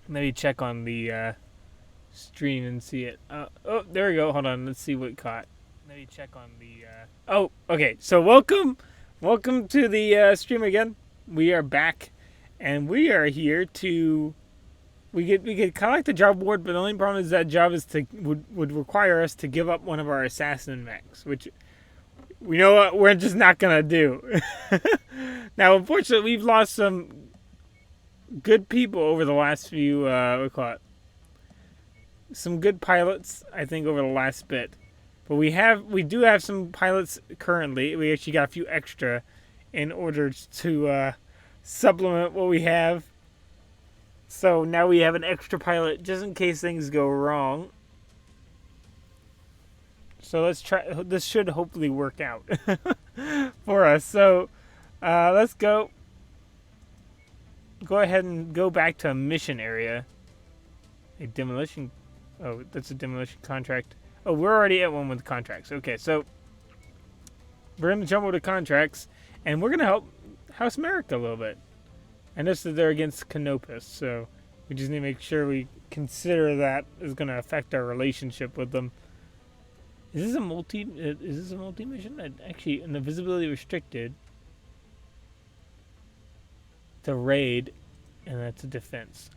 Maybe check on the stream and see it. Oh, there we go. Hold on. Let's see what caught. Maybe check on the. Oh, okay. So welcome to the stream again. We are back, and we are here to. We get kind of like the job award, but the only problem is that job is would require us to give up one of our assassin mechs, which we know what we're just not gonna do. Now, unfortunately, we've lost some good people over the last few. We call it some good pilots, I think, over the last bit. But we do have some pilots currently. We actually got a few extra in order to supplement what we have. So now we have an extra pilot just in case things go wrong. So let's try. This should hopefully work out for us. So let's go. Go ahead and go back to a mission area. A demolition. Oh, that's a demolition contract. Oh, we're already at one with contracts. Okay, so we're gonna jump over to contracts, and we're gonna help House America a little bit. I noticed that they're against Canopus, so we just need to make sure we consider that is gonna affect our relationship with them. Is this a multi? Is this a multi mission? Actually, in the visibility restricted, the raid, and that's a defense.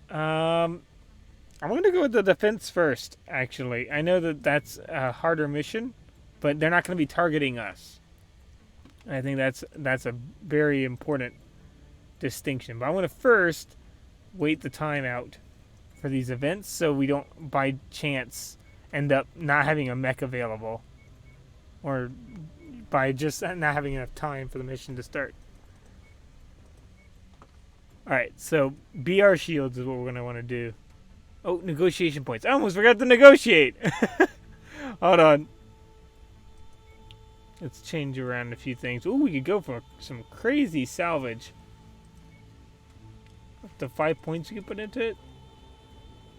I'm going to go with the defense first, actually. I know that that's a harder mission, but they're not going to be targeting us. I think that's a very important distinction. But I want to first wait the time out for these events so we don't, by chance, end up not having a mech available. Or by just not having enough time for the mission to start. Alright, so BR shields is what we're going to want to do. Oh, negotiation points. I almost forgot to negotiate. Hold on. Let's change around a few things. Ooh, we could go for some crazy salvage. Up to 5 points we could put into it.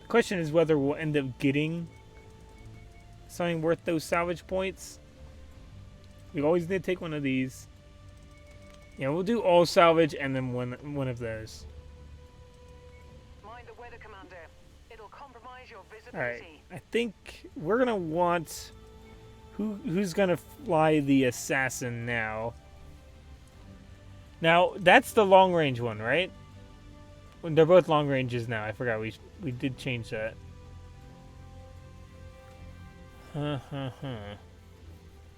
The question is whether we'll end up getting something worth those salvage points. We always need to take one of these. Yeah, we'll do all salvage and then one of those. Alright, I think we're going to want... Who's going to fly the assassin now? Now, that's the long range one, right? They're both long ranges now. I forgot we did change that. And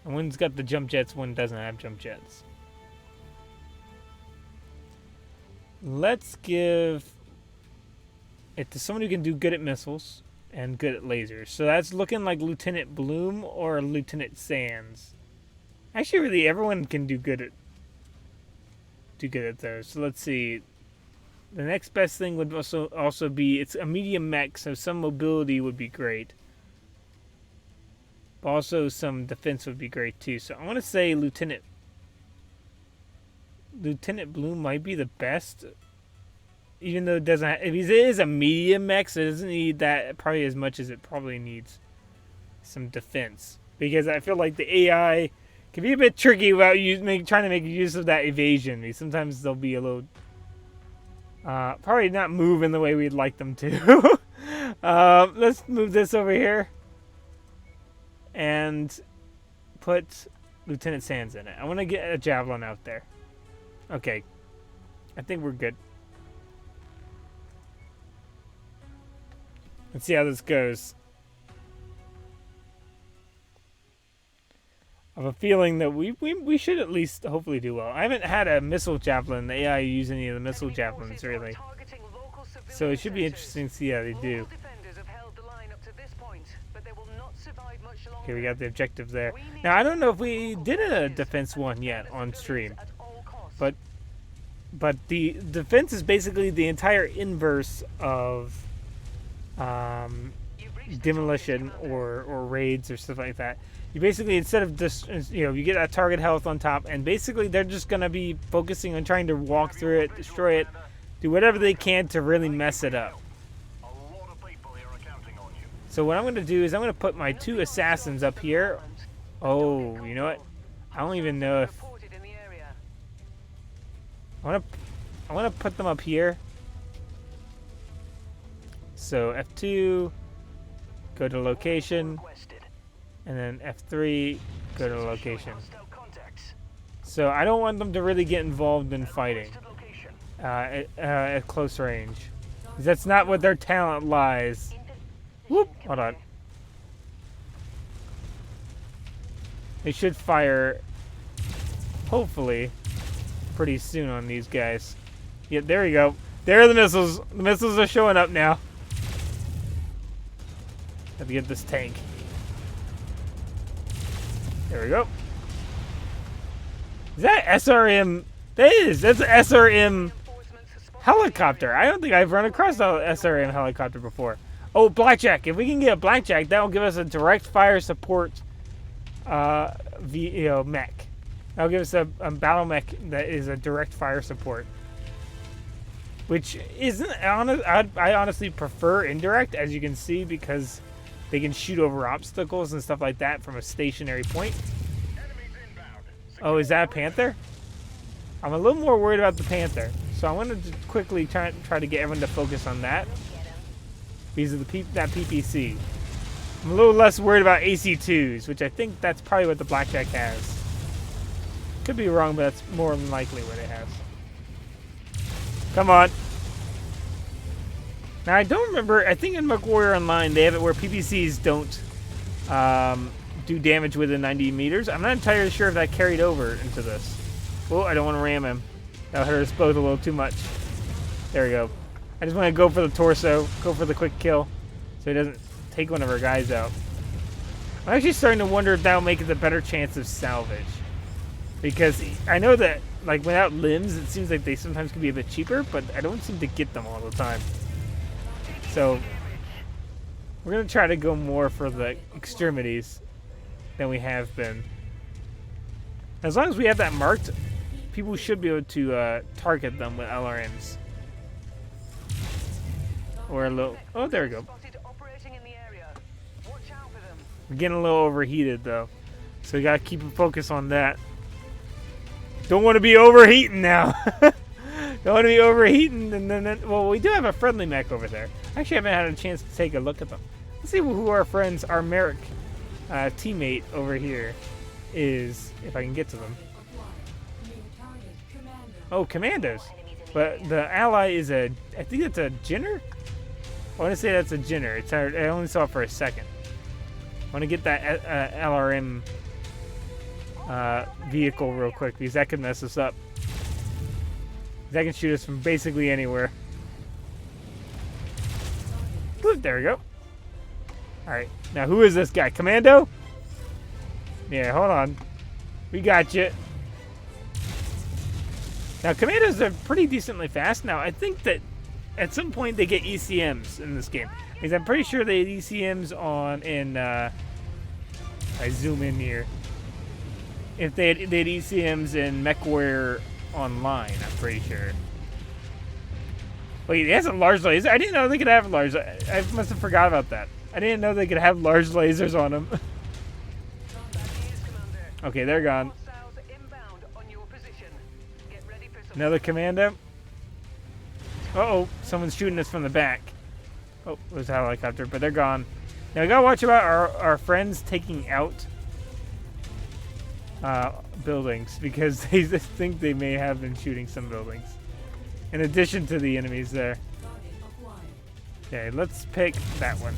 one's got the jump jets, one doesn't have jump jets. Let's give it to someone who can do good at missiles and good at lasers. So that's looking like Lieutenant Bloom or Lieutenant Sands. Actually, really, everyone can do good at those. So let's see. The next best thing would also be, it's a medium mech, so some mobility would be great. But also some defense would be great too. So I want to say Lieutenant Bloom might be the best. Even though it doesn't, it is a medium mech, so it doesn't need that probably as much as it probably needs some defense. Because I feel like the AI can be a bit tricky about trying to make use of that evasion. Because sometimes they'll be a little, probably not move in the way we'd like them to. Let's move this over here and put Lieutenant Sands in it. I want to get a javelin out there. Okay, I think we're good. Let's see how this goes. I have a feeling that we should at least hopefully do well. I haven't had a missile javelin. The AI use any of the missile javelins really. So it should be interesting to see how they do. Okay, we got the objective there. Now, I don't know if we did a defense one yet on stream. But the defense is basically the entire inverse of demolition or raids or stuff like that. You basically, instead of just, you get that target health on top, and basically they're just going to be focusing on trying to walk through it, destroy it, do whatever they can to really mess it up. So what I'm going to do is I'm going to put my 2 assassins up here. Oh, you know what? I don't even know if... I want to put them up here. So F2, go to location, and then F3, go to location. So I don't want them to really get involved in fighting at close range. That's not what their talent lies. Whoop! Hold on. They should fire, hopefully, pretty soon on these guys. Yep, there we go. There are the missiles. The missiles are showing up now. Have to get this tank. There we go. Is that SRM? That is. That's an SRM helicopter. I don't think I've run across an SRM helicopter before. Oh, Blackjack. If we can get a Blackjack, that will give us a direct fire support mech. That'll give us a battle mech that is a direct fire support. Which isn't honest. I honestly prefer indirect, as you can see, because they can shoot over obstacles and stuff like that from a stationary point. Oh, is that a Panther? I'm a little more worried about the Panther, so I wanted to quickly try to get everyone to focus on that. These are that PPC. I'm a little less worried about AC2s, which I think that's probably what the Blackjack has. Could be wrong, but that's more than likely what it has. Come on. Now, I don't remember. I think in MechWarrior Online, they have it where PPCs don't do damage within 90 meters. I'm not entirely sure if that carried over into this. Oh, I don't want to ram him. That'll hurt us both a little too much. There we go. I just want to go for the torso, go for the quick kill, so he doesn't take one of our guys out. I'm actually starting to wonder if that'll make it a better chance of salvage. Because I know that, like, without limbs, it seems like they sometimes can be a bit cheaper, but I don't seem to get them all the time. So, we're going to try to go more for the extremities than we have been. As long as we have that marked, people should be able to target them with LRMs. Or a little... Oh, there we go. We're getting a little overheated, though. So we got to keep a focus on that. Don't want to be overheating now. Don't want to be overheating. And then, well, we do have a friendly mech over there. Actually, I haven't had a chance to take a look at them. Let's see who our friends, our Merrick teammate over here is, if I can get to them. Oh, commandos. But the ally is I think it's a Jinner? I want to say that's a Jinner. I only saw it for a second. I want to get that LRM vehicle real quick, because that could mess us up. That can shoot us from basically anywhere. Whoop, there we go. Alright, now who is this guy? Commando? Yeah, hold on. We got you. Now, commandos are pretty decently fast. Now, I think that at some point they get ECMs in this game. Because I'm pretty sure they had ECMs on in... I zoom in here. If they had ECMs in MechWarrior Online, I'm pretty sure. Wait, it has a large laser? I didn't know they could have large... I must have forgot about that. I didn't know they could have large lasers on them. Okay, they're gone. Another commando. Uh-oh, someone's shooting us from the back. Oh, it was a helicopter, but they're gone. Now we gotta watch about our friends taking out buildings, because they just think they may have been shooting some buildings. In addition to the enemies there. Okay, let's pick that one.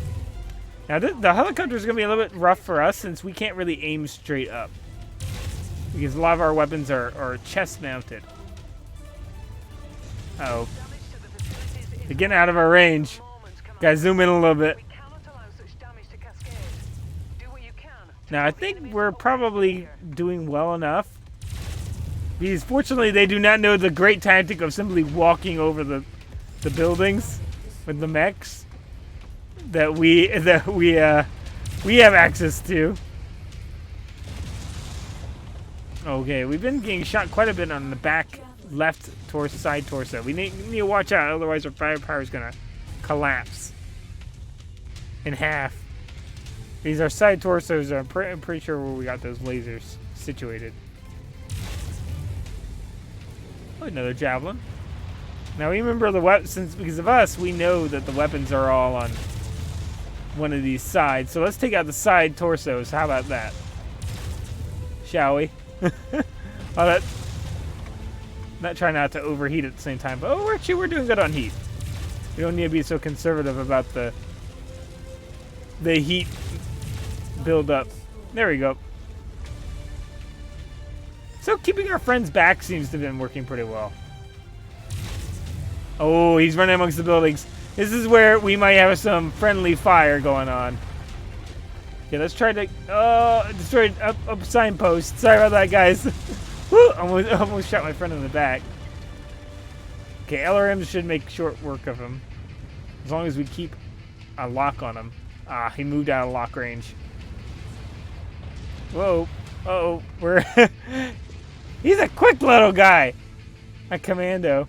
Now the helicopter is gonna be a little bit rough for us, since we can't really aim straight up. Because a lot of our weapons are chest mounted. Uh-oh. They're getting out of our range. Gotta zoom in a little bit. Now, I think we're probably doing well enough. Because fortunately, they do not know the great tactic of simply walking over the buildings with the mechs that we have access to. Okay, we've been getting shot quite a bit on the back left side torso. We need to watch out, otherwise our firepower is gonna collapse in half. These are side torsos. I'm pretty sure where we got those lasers situated. Oh, another javelin. Now remember the weapons, because of us, we know that the weapons are all on one of these sides. So let's take out the side torsos. How about that? Shall we? Not trying not to overheat at the same time, but actually we're doing good on heat. We don't need to be so conservative about the heat build up. There we go. So keeping our friends back seems to have been working pretty well. Oh, he's running amongst the buildings. This is where we might have some friendly fire going on. Okay, let's try to... Oh, destroyed up signpost. Sorry about that, guys. Woo! Almost shot my friend in the back. Okay, LRMs should make short work of him. As long as we keep a lock on him. Ah, he moved out of lock range. Whoa. Uh-oh. We're... He's a quick little guy. A commando.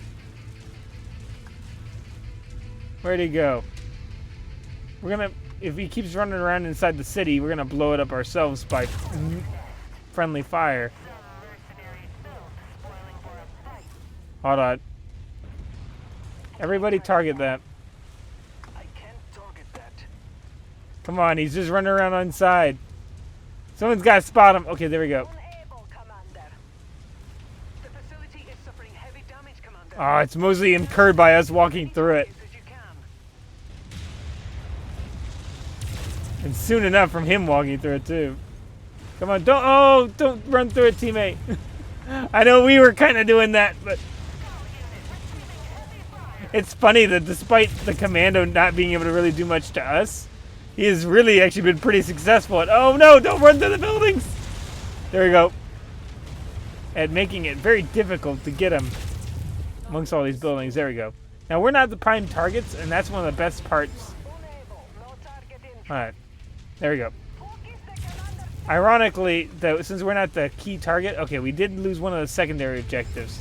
Where'd he go? We're gonna... If he keeps running around inside the city, we're gonna blow it up ourselves by friendly fire. Hold on. Everybody target that. I can't target that. Come on, he's just running around inside. Someone's got to spot him. Okay, there we go. Unable, Commander. The facility is suffering heavy damage, Commander. Oh, it's mostly incurred by us walking through it. And soon enough from him walking through it too. Come on, don't run through it, teammate. I know we were kind of doing that, but it's funny that despite the commando not being able to really do much to us, he has really actually been pretty successful at, oh no, don't run through the buildings. There we go. At making it very difficult to get him amongst all these buildings. There we go. Now we're not the prime targets, and that's one of the best parts. Alright. There we go. Ironically, though, since we're not the key target, okay, we did lose one of the secondary objectives.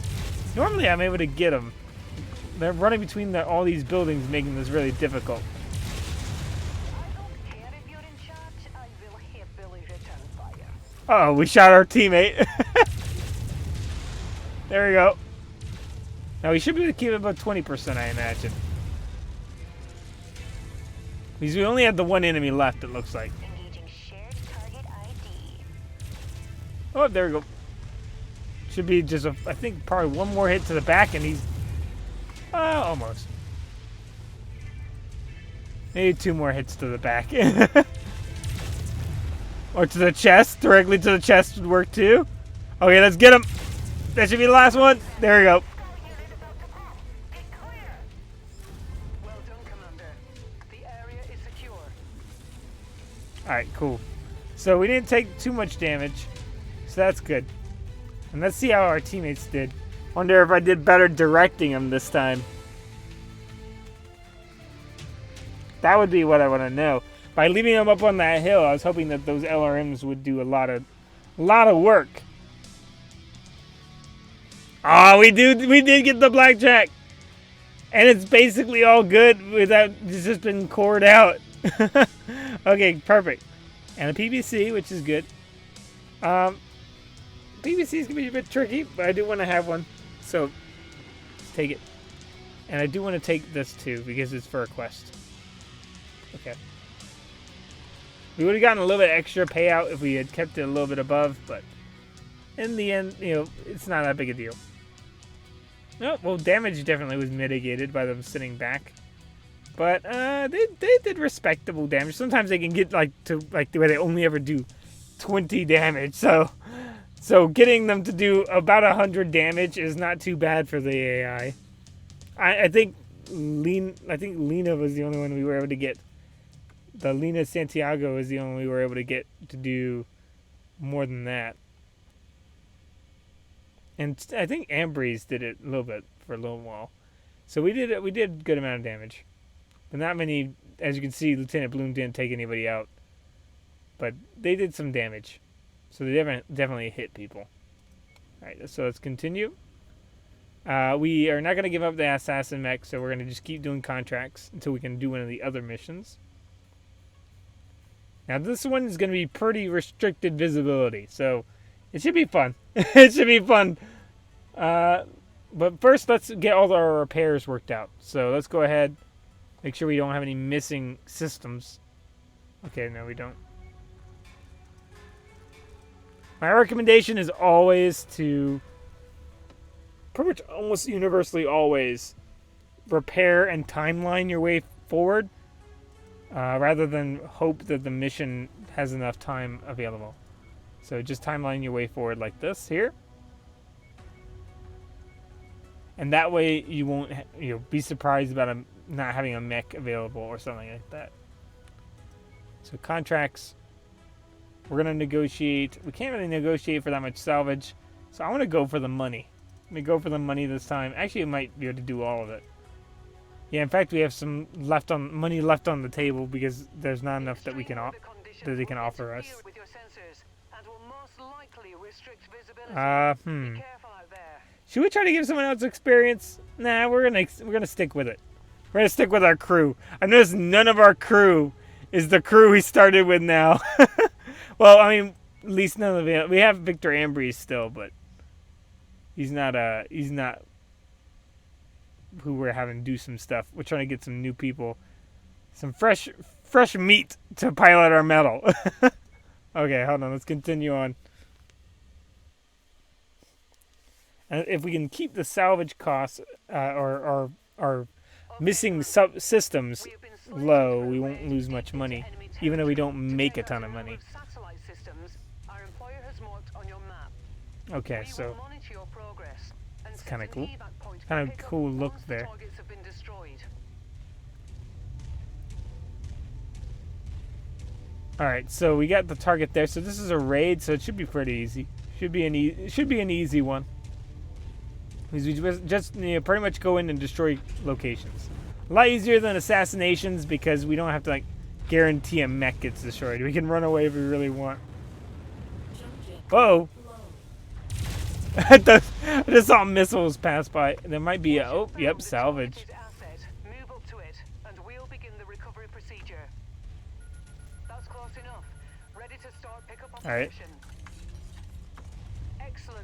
Normally, I'm able to get them. They're running between all these buildings, making this really difficult. Uh-oh, we shot our teammate. There we go. Now, we should be able to keep it about 20%, I imagine. Because we only have the one enemy left, it looks like. Engaging shared target ID. Oh, there we go. Should be just, I think, probably one more hit to the back, and he's... almost. Maybe 2 more hits to the back. Or to the chest. Directly to the chest would work, too. Okay, let's get him. That should be the last one. There we go. Alright, cool. So we didn't take too much damage. So that's good. And let's see how our teammates did. Wonder if I did better directing them this time. That would be what I want to know. By leaving them up on that hill, I was hoping that those LRMs would do a lot of work. Oh, we did get the blackjack. And it's basically all good without it's just been cored out. Okay, perfect. And a PVC, which is good. PVC is going to be a bit tricky, but I do want to have one. So, let's take it. And I do want to take this too, because it's for a quest. Okay. We would have gotten a little bit extra payout if we had kept it a little bit above, but in the end, you know, it's not that big a deal. Oh, well, damage definitely was mitigated by them sitting back. But they did respectable damage. Sometimes they can get like where they only ever do 20 damage. So getting them to do about 100 damage is not too bad for the AI. I think Lena was the only one we were able to get. The Lena Santiago is the only one we were able to get to do more than that. And I think Ambreeze did it a little bit for a little while. So we did a good amount of damage. But not many, as you can see, Lieutenant Bloom didn't take anybody out. But they did some damage. So they definitely hit people. Alright, so let's continue. We are not going to give up the Assassin Mech, so we're going to just keep doing contracts until we can do one of the other missions. Now this one is going to be pretty restricted visibility, so it should be fun. It should be fun. But first, let's get all our repairs worked out. So let's go ahead, make sure we don't have any missing systems. Okay, no, we don't. My recommendation is always to, pretty much almost universally always, repair and timeline your way forward, rather than hope that the mission has enough time available. So just timeline your way forward like this here. And that way you won't be surprised about not having a mech available or something like that. So contracts, we're going to negotiate. We can't really negotiate for that much salvage. So I want to go for the money. I'm going to go for the money this time. Actually, I might be able to do all of it. Yeah, in fact, we have some money left on the table because there's not enough that they can offer us. Should we try to give someone else experience? Nah, we're gonna stick with it. We're gonna stick with our crew. I noticed none of our crew is the crew we started with now. Well, I mean, at least none of it. We have Victor Ambries still, but he's not who we're having do some stuff. We're trying to get some new people, some fresh meat to pilot our metal. Okay, hold on. Let's continue on. And if we can keep the salvage costs or missing systems low, we won't lose much money, even though we don't make a ton of money. Okay, so it's kind of cool. Kind of cool look there. All right, so we got the target there. So this is a raid, so it should be pretty easy. Should be an easy one. Because we just pretty much go in and destroy locations. A lot easier than assassinations because we don't have to like guarantee a mech gets destroyed. We can run away if we really want. Whoa! I just saw missiles pass by. There might be a yep, salvage. All right.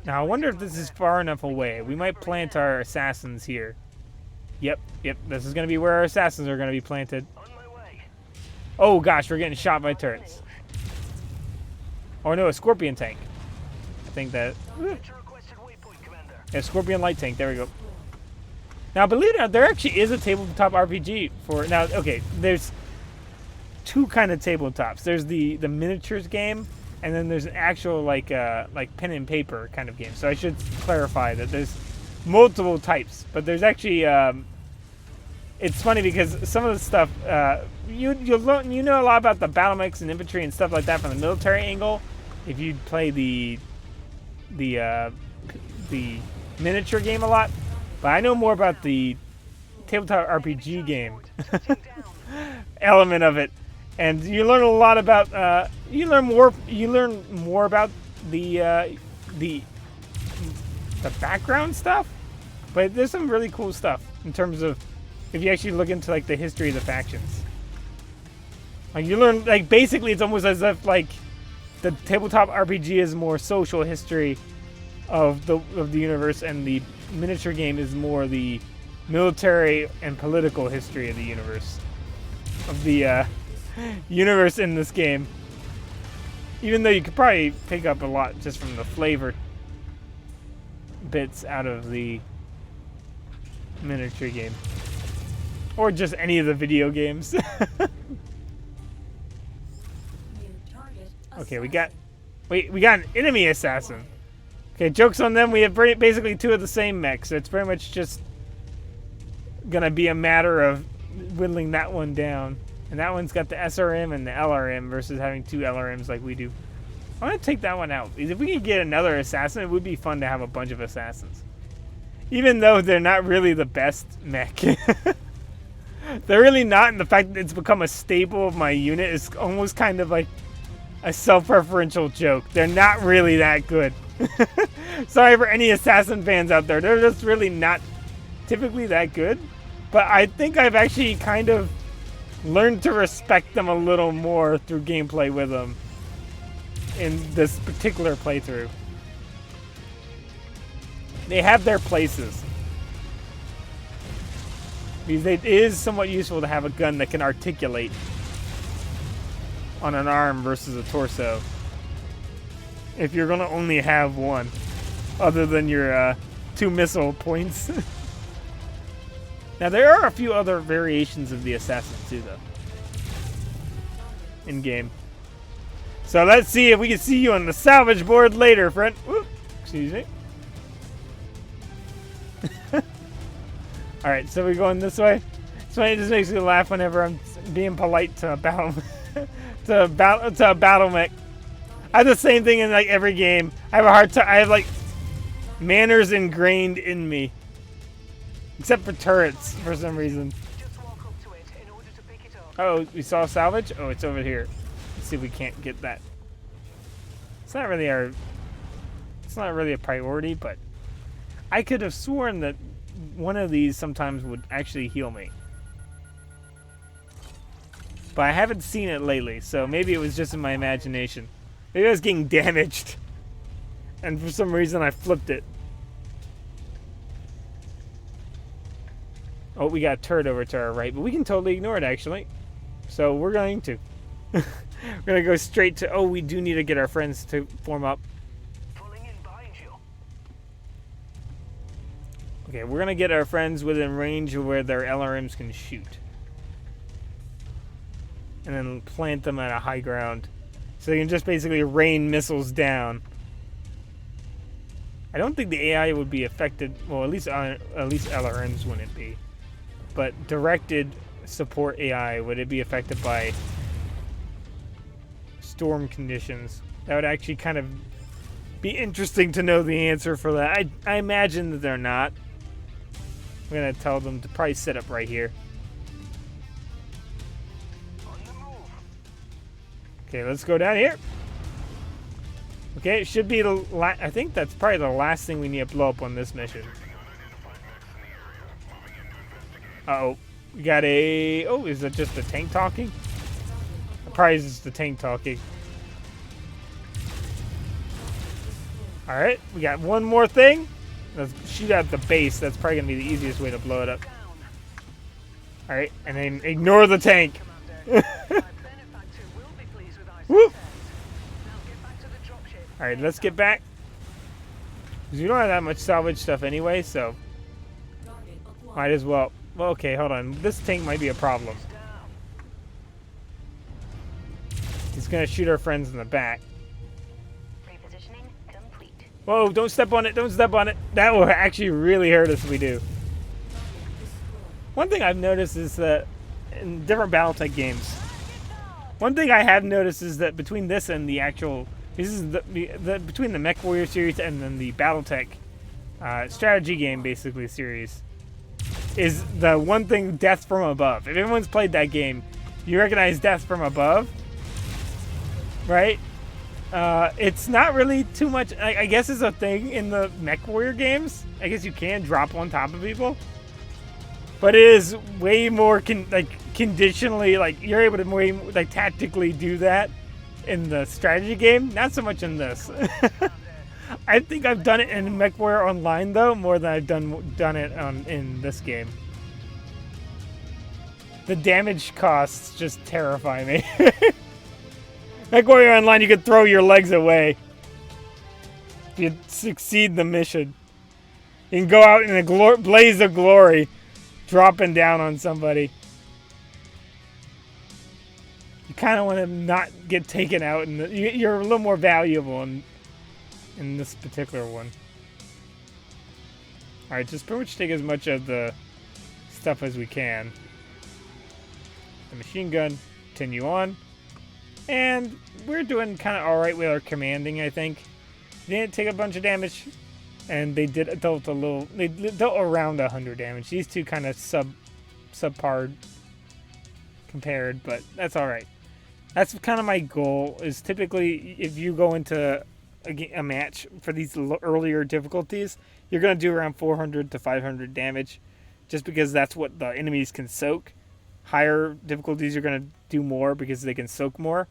Now I wonder if this is far enough away. We might plant our assassins here. Yep. This is gonna be where our assassins are gonna be planted. Oh gosh, we're getting shot by turrets. Oh no, a scorpion tank. I think that. Yeah, scorpion light tank. There we go. Now, believe it or not, there actually is a tabletop RPG for now. Okay, there's two kind of tabletops. There's the miniatures game, and then there's an actual like pen and paper kind of game. So I should clarify that there's multiple types, but there's actually it's funny because some of the stuff you know a lot about the battle mechs and infantry and stuff like that from the military angle. If you play the miniature game a lot, but I know more about the tabletop RPG game element of it, and you learn a lot about you learn more about the background stuff, but there's some really cool stuff in terms of if you actually look into like the history of the factions. Like you learn like basically it's almost as if like the tabletop RPG is more social history of the universe, and the miniature game is more the military and political history of the universe. Of the universe in this game. Even though you could probably pick up a lot just from the flavor bits out of the miniature game. Or just any of the video games. Okay, we got an enemy assassin. Okay, joke's on them. We have basically two of the same mechs, so it's very much just gonna be a matter of whittling that one down. And that one's got the SRM and the LRM versus having two LRMs like we do. I want to take that one out. Because if we could get another assassin, it would be fun to have a bunch of assassins. Even though they're not really the best mech. They're really not, and the fact that it's become a staple of my unit is almost kind of like a self-referential joke. They're not really that good. Sorry for any assassin fans out there. They're just really not typically that good. But I think I've actually kind of learned to respect them a little more through gameplay with them in this particular playthrough. They have their places. Because it is somewhat useful to have a gun that can articulate on an arm versus a torso. If you're going to only have one, other than your 2 missile points. Now, there are a few other variations of the assassin, too, though. In-game. So let's see if we can see you on the salvage board later, friend. Whoop. Excuse me. Alright, so we're going this way. It's funny, it just makes me laugh whenever I'm being polite to a battle to a battle mech. I have the same thing in like every game. I have a hard time. I have like manners ingrained in me. Except for turrets for some reason. Just walk up to it in order to pick it up. Oh, we saw salvage? Oh, it's over here. Let's see if we can't get that. It's not really a priority, but I could have sworn that one of these sometimes would actually heal me. But I haven't seen it lately, so maybe it was just in my imagination. Maybe I was getting damaged. And for some reason I flipped it. Oh, we got a turret over to our right, but we can totally ignore it actually. So we're going to. We're going to go straight to... Oh, we do need to get our friends to form up. Pulling in behind you. Okay, we're going to get our friends within range of where their LRMs can shoot. And then plant them at a high ground. So they can just basically rain missiles down. I don't think the AI would be affected... Well, at least LRMs wouldn't be. But directed support AI, would it be affected by storm conditions? That would actually kind of be interesting to know the answer for that. I imagine that they're not. I'm going to tell them to probably set up right here. On the move. Okay, let's go down here. Okay, it should be the I think that's probably the last thing we need to blow up on this mission. Uh-oh. We got a... Oh, is that just the tank talking? Probably just the tank talking. Alright, we got one more thing. Let's shoot at the base. That's probably going to be the easiest way to blow it up. Alright, and then ignore the tank. Whoop! Alright, let's get back. Because we don't have that much salvage stuff anyway, so... Might as well... Well, okay, hold on. This tank might be a problem. He's going to shoot our friends in the back. Repositioning complete. Whoa, don't step on it. Don't step on it. That will actually really hurt us if we do. One thing I've noticed is that in different Battletech games, one thing I have noticed is that between this and the actual... This is between the MechWarrior series and then the Battletech strategy game, basically, series, is the one thing, death from above. If everyone's played that game, you recognize death from above, right? It's not really too much. I guess it's a thing in the MechWarrior games. I guess you can drop on top of people, but it is way more conditionally. Like you're able to tactically do that in the strategy game. Not so much in this. I think I've done it in MechWarrior Online though, more than I've done it in this game. The damage costs just terrify me. MechWarrior Online, you could throw your legs away if you succeed the mission. You can go out in a blaze of glory, dropping down on somebody. You kind of want to not get taken out, and you're a little more valuable in this particular one. Alright, just pretty much take as much of the stuff as we can. The machine gun, continue on. And we're doing kind of alright with our commanding, I think. They didn't take a bunch of damage. And they did dealt a little... They dealt around 100 damage. These two kind of subpar compared, but that's alright. That's kind of my goal, is typically if you go into a match for these earlier difficulties, you're going to do around 400 to 500 damage, just because that's what the enemies can soak. Higher difficulties, you're going to do more because they can soak more.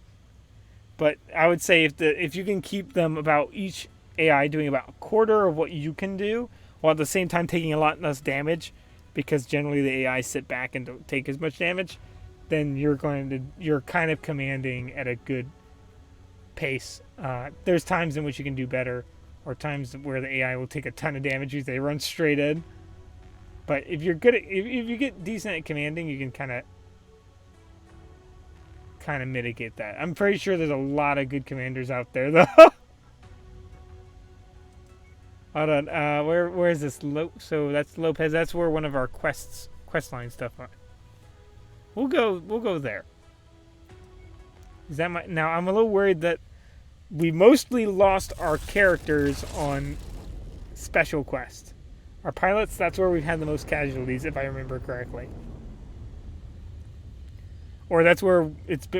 But I would say if you can keep them about each AI doing about a quarter of what you can do, while at the same time taking a lot less damage, because generally the AI sit back and don't take as much damage, then you're kind of commanding at a good pace. There's times in which you can do better, or times where the AI will take a ton of damage because they run straight in. But if you're good at, if you get decent at commanding, you can kind of mitigate that. I'm pretty sure there's a lot of good commanders out there, though. Hold on. Where is this? So that's Lopez. That's where one of our quest line stuff are. We'll go there. Is that now? I'm a little worried that we mostly lost our characters on special quest. Our pilots. That's where we've had the most casualties, if I remember correctly. Or that's where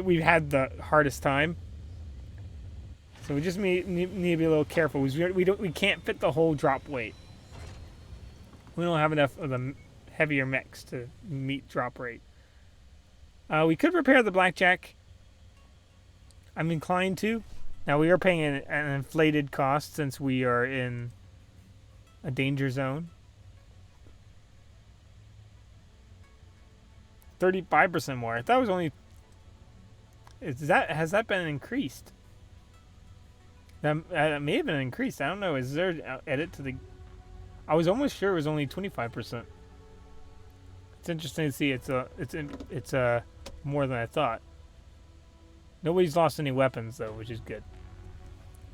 we've had the hardest time. So we just need to be a little careful. We can't fit the whole drop weight. We don't have enough of the heavier mechs to meet drop rate. We could repair the blackjack. I'm inclined to. Now we are paying an inflated cost since we are in a danger zone. 35% more. I thought it was only. Has that been increased? That may have been increased. I don't know. Is there an edit to the? I was almost sure it was only 25%. It's interesting to see. It's more than I thought. Nobody's lost any weapons though, which is good.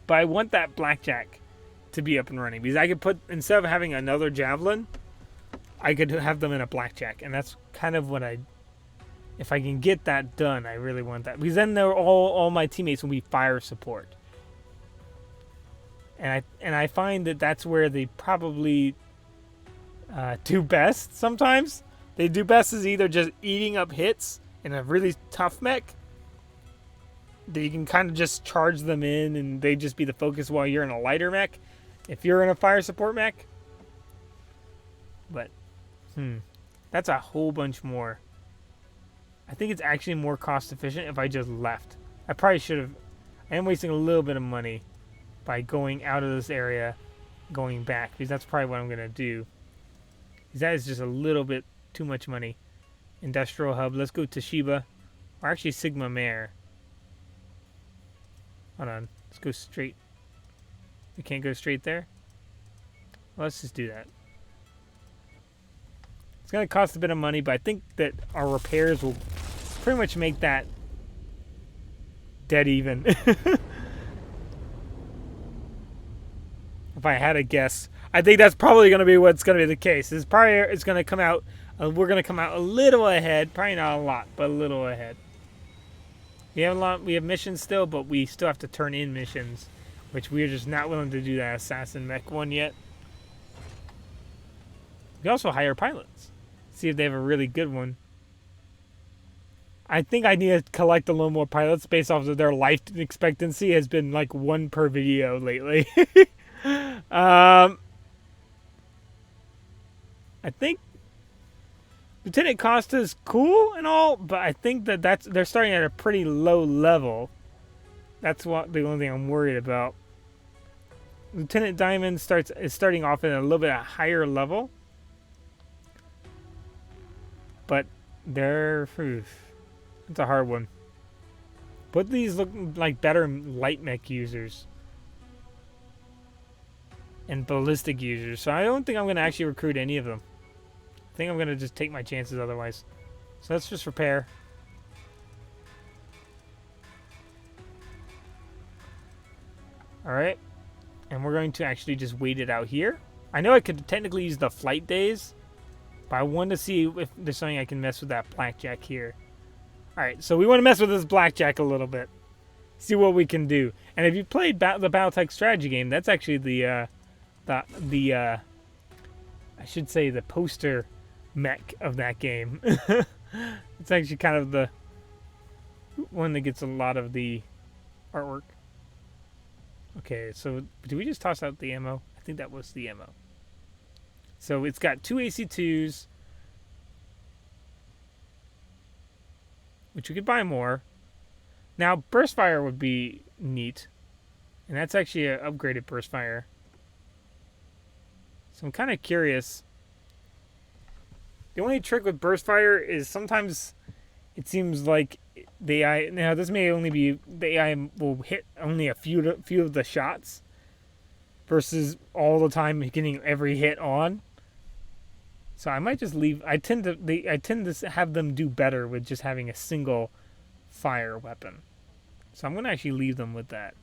But I want that blackjack to be up and running because I could put, instead of having another javelin, I could have them in a blackjack, and that's kind of what if I can get that done, I really want that, because then all my teammates will be fire support, and I find that that's where they probably do best. Sometimes they do best is either just eating up hits in a really tough mech that you can kind of just charge them in, and they just be the focus while you're in a lighter mech. If you're in a fire support mech, but that's a whole bunch more. I think it's actually more cost efficient if I just left. I probably should have. I am wasting a little bit of money by going out of this area, going back, because that's probably what I'm going to do. Because that is just a little bit too much money. Industrial hub. Let's go Toshiba. Or actually Sigma Mare. Hold on. Let's go straight. We can't go straight there? Well, let's just do that. It's going to cost a bit of money, but I think that our repairs will pretty much make that dead even. If I had a guess. I think that's probably going to be what's going to be the case. It's going to come out, we're going to come out a little ahead. Probably not a lot, but a little ahead. We have missions still, but we still have to turn in missions, which we are just not willing to do that assassin mech one yet. We also hire pilots. See if they have a really good one. I think I need to collect a little more pilots based off of their life expectancy has been like 1 per video lately. I think Lieutenant Costa's cool and all, but I think they're starting at a pretty low level. That's the only thing I'm worried about. Lieutenant Diamond is starting off at a little bit higher level, but it's a hard one. But these look like better light mech users and ballistic users, so I don't think I'm going to actually recruit any of them. I think I'm going to just take my chances otherwise. So let's just repair. Alright. And we're going to actually just wait it out here. I know I could technically use the flight days, but I want to see if there's something I can mess with that blackjack here. Alright, so we want to mess with this blackjack a little bit. See what we can do. And if you played the Battletech strategy game, that's actually the I should say the poster mech of that game. It's actually kind of the one that gets a lot of the artwork. Okay, so did we just toss out the ammo? I think that was the ammo. So it's got 2 AC2s, which we could buy more. Now, burst fire would be neat, and that's actually an upgraded burst fire. So I'm kind of curious The only trick with burst fire is sometimes it seems like the AI. Now this may only be the AI will hit only a few of the shots versus all the time getting every hit on. So I might just leave. I tend to have them do better with just having a single fire weapon. So I'm gonna actually leave them with that.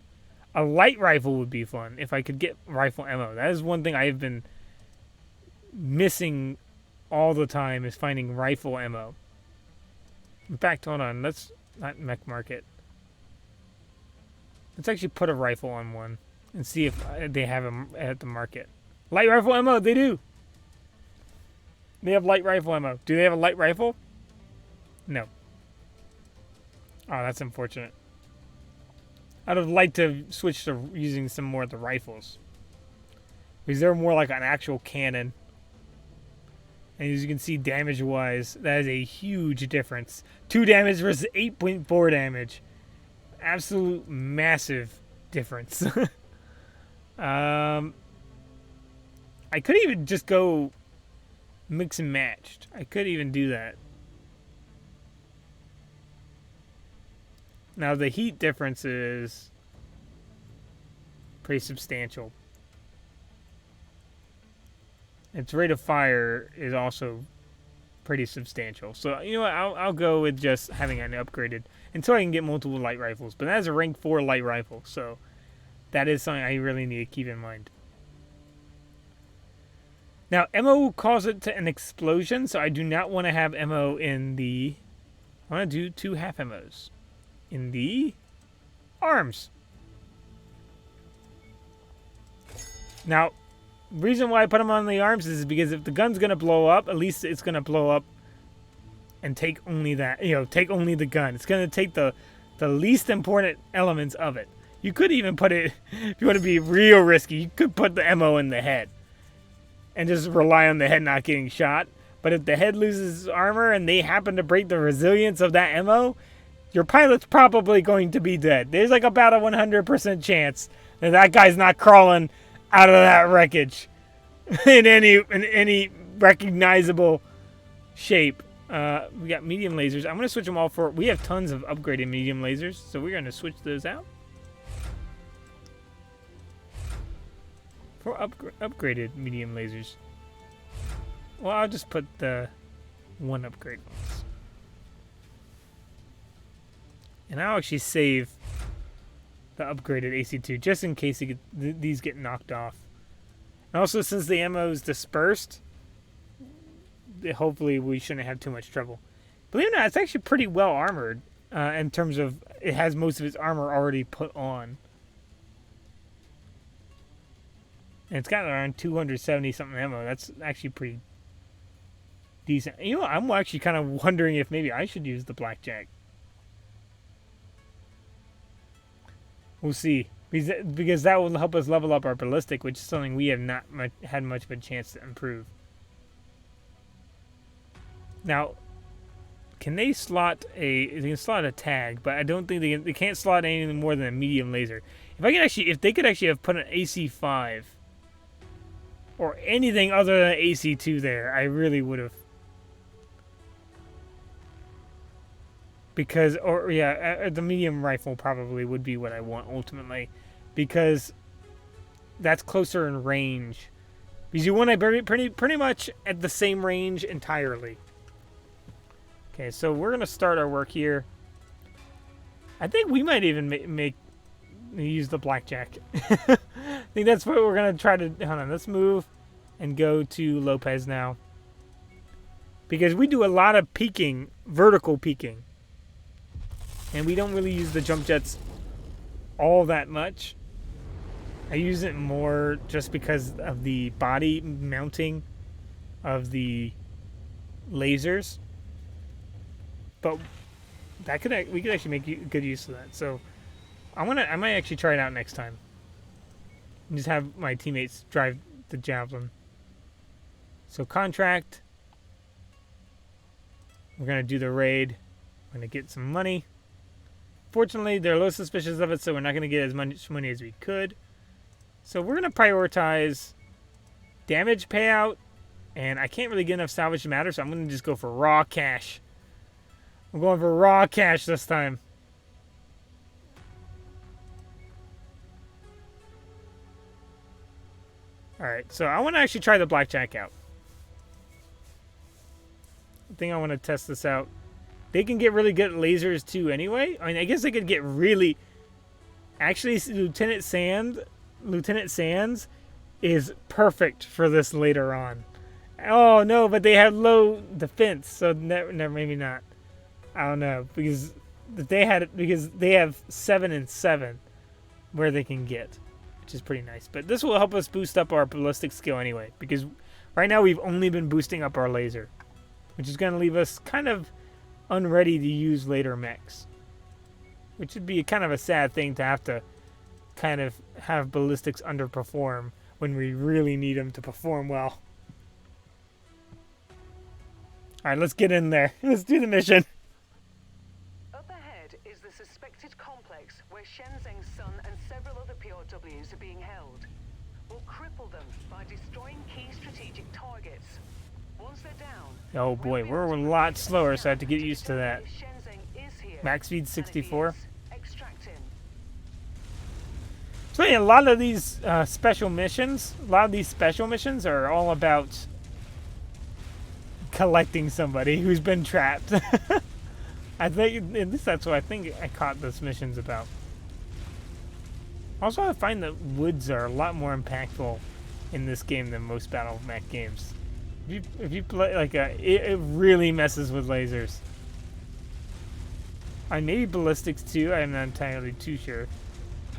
A light rifle would be fun if I could get rifle ammo. That is one thing I have been missing all the time, is finding rifle ammo. In fact, hold on. Let's not mech market. Let's actually put a rifle on one and see if they have them at the market. Light rifle ammo, they do. They have light rifle ammo. Do they have a light rifle? No. Oh, that's unfortunate. I'd have liked to switch to using some more of the rifles, because they're more like an actual cannon. And as you can see, damage-wise, that is a huge difference. 2 damage versus 8.4 damage. Absolute massive difference. I could even just go mix and matched. I could even do that. Now, the heat difference is pretty substantial. Its rate of fire is also pretty substantial. So, you know what? I'll go with just having an upgraded until I can get multiple light rifles. But that is a rank 4 light rifle. So, that is something I really need to keep in mind. Now, ammo will cause it to an explosion. So, I do not want to have ammo in the... I want to do 2 half ammos. In the arms. Now, reason why I put them on the arms is because if the gun's going to blow up, at least it's going to blow up and take only that, take only the gun. It's going to take the least important elements of it. You could even put it, if you want to be real risky, you could put the ammo in the head and just rely on the head not getting shot. But if the head loses armor and they happen to break the resilience of that ammo, your pilot's probably going to be dead. There's like about a 100% chance that that guy's not crawling out of that wreckage in any recognizable shape. We got medium lasers. I'm going to switch them all for... We have tons of upgraded medium lasers, so we're going to switch those out for upgraded medium lasers. Well, I'll just put the 1 upgrade ones. And I'll actually save the upgraded AC2 just in case these get knocked off. And also, since the ammo is dispersed, hopefully we shouldn't have too much trouble. Believe it or not, it's actually pretty well armored in terms of it has most of its armor already put on. And it's got around 270 something ammo. That's actually pretty decent. You know, I'm actually kind of wondering if maybe I should use the blackjack. We'll see, because that will help us level up our ballistic, which is something we have not had much of a chance to improve. Now, can they slot they can slot a tag, but I don't think they can't slot anything more than a medium laser. If they could actually have put an AC5 or anything other than AC2 there, I really would have. Because, the medium rifle probably would be what I want ultimately, because that's closer in range. Because you want to be pretty much at the same range entirely. Okay, so we're gonna start our work here. I think we might even use the blackjack. I think that's what we're gonna try to. Hold on, let's move and go to Lopez now, because we do a lot of peeking, vertical peeking. And we don't really use the jump jets all that much. I use it more just because of the body mounting of the lasers. But we could actually make good use of that. So I might actually try it out next time. And just have my teammates drive the javelin. So contract. We're gonna do the raid. We're gonna get some money. Fortunately, they're a little suspicious of it, so we're not going to get as much money as we could. So we're going to prioritize damage payout And I can't really get enough salvage matter, so I'm going to just go for raw cash. I'm going for raw cash this time. Alright, so I want to actually try the blackjack out. I think I want to test this out. They can get really good at lasers too anyway. I mean, I guess they could get really... Actually, Lieutenant Sands is perfect for this later on. Oh, no, but they have low defense, so never, maybe not. I don't know, because they have 7 and 7 where they can get, which is pretty nice. But this will help us boost up our ballistic skill anyway, because right now we've only been boosting up our laser, which is going to leave us kind of unready to use later mechs, which would be kind of a sad thing to have to kind of have ballistics underperform when we really need them to perform well. Alright, let's get in there. Let's do the mission. Up ahead is the suspected complex where Shenzheng's son and several other POWs are being held. We'll cripple them by destroying key strategic targets. Once they're down... Oh boy, we're a lot slower, so I have to get used to that. Max speed 64. So yeah, a lot of these special missions are all about collecting somebody who's been trapped. I think at least that's what I think I caught this mission's about. Also, I find that woods are a lot more impactful in this game than most Battle Mech games. If you play like it really messes with lasers. I maybe ballistics too. I'm not entirely too sure,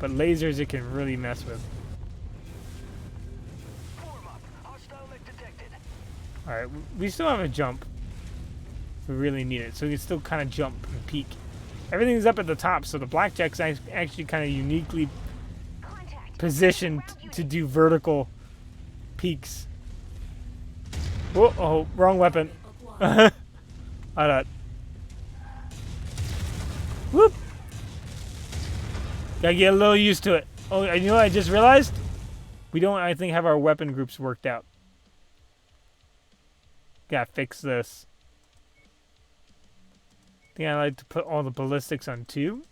but lasers it can really mess with. All right, we still have a jump. We really need it, so we can still kind of jump and peek. Everything's up at the top, so the blackjack's actually kind of uniquely positioned to do vertical peaks. Whoa, oh, wrong weapon. Hold on. Whoop. Gotta get a little used to it. Oh, you know what I just realized? We don't, I think, have our weapon groups worked out. Gotta fix this. I think I like to put all the ballistics on 2.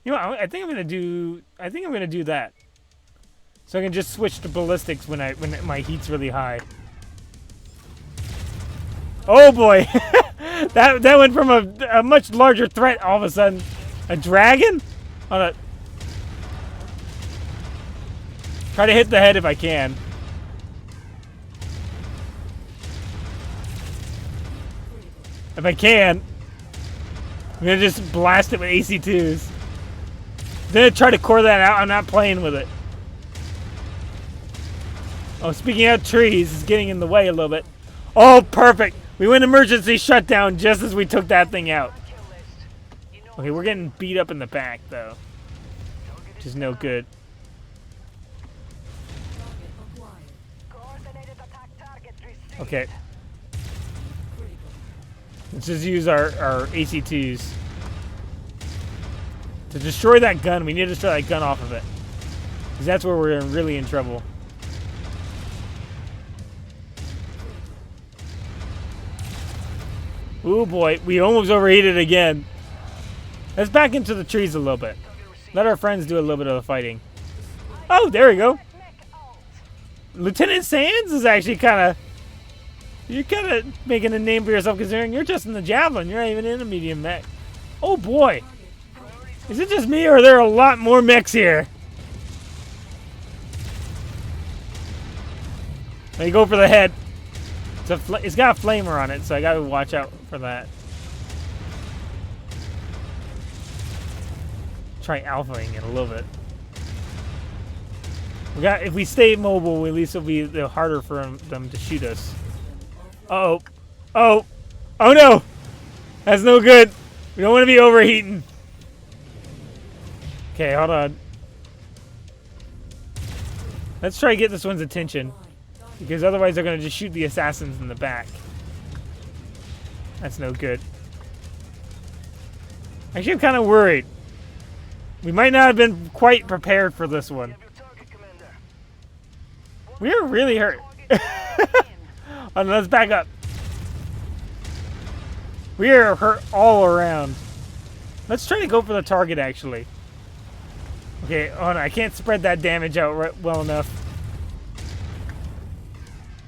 You know, I think I'm gonna do that. So I can just switch to ballistics when my heat's really high. Oh boy, that went from a much larger threat all of a sudden. A dragon? Hold on. Try to hit the head if I can. If I can, I'm gonna just blast it with AC2s. Then try to core that out. I'm not playing with it. Oh, speaking of trees, it's getting in the way a little bit. Oh, perfect. We went emergency shutdown just as we took that thing out. Okay, we're getting beat up in the back, though, which is no good. Okay. Let's just use our AC2s. To destroy that gun, we need to destroy that gun off of it. Because that's where we're really in trouble. Ooh boy, we almost overheated again. Let's back into the trees a little bit. Let our friends do a little bit of the fighting. Oh, there we go. Lieutenant Sands is actually kind of... You're kind of making a name for yourself considering you're just in the Javelin. You're not even in a medium mech. Oh boy. Is it just me or are there a lot more mechs here? Let me go for the head. It's got a flamer on it, so I gotta watch out for that. Try alphaing it a little bit. If we stay mobile, at least it'll be harder for them to shoot us. Uh-oh. Oh. Oh no! That's no good. We don't want to be overheating. Okay, hold on. Let's try to get this one's attention. Because otherwise they're going to just shoot the assassins in the back. That's no good. Actually, I'm kind of worried. We might not have been quite prepared for this one. We are really hurt. Oh, let's back up. We are hurt all around. Let's try to go for the target, actually. Okay, oh no, I can't spread that damage out well enough.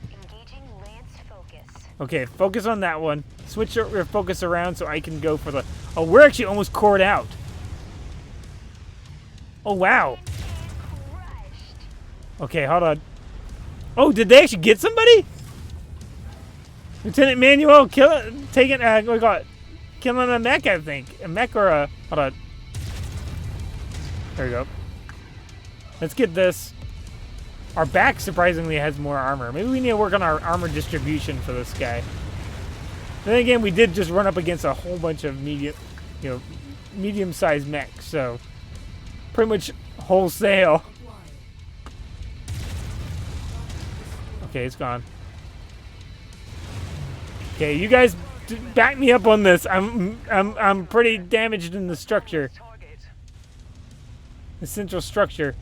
Engaging Lance focus. Okay, focus on that one. Switch your focus around so I can go for the... Oh, we're actually almost cored out. Oh, wow. Crushed. Okay, hold on. Oh, did they actually get somebody? Lieutenant Manuel taking we got killing a mech, I think. A mech or a hold on. There we go. Let's get this. Our back surprisingly has more armor. Maybe we need to work on our armor distribution for this guy. Then again, we did just run up against a whole bunch of medium-sized mechs, so pretty much wholesale. Okay, it's gone. Okay, you guys back me up on this. I'm pretty damaged in the structure. The central structure.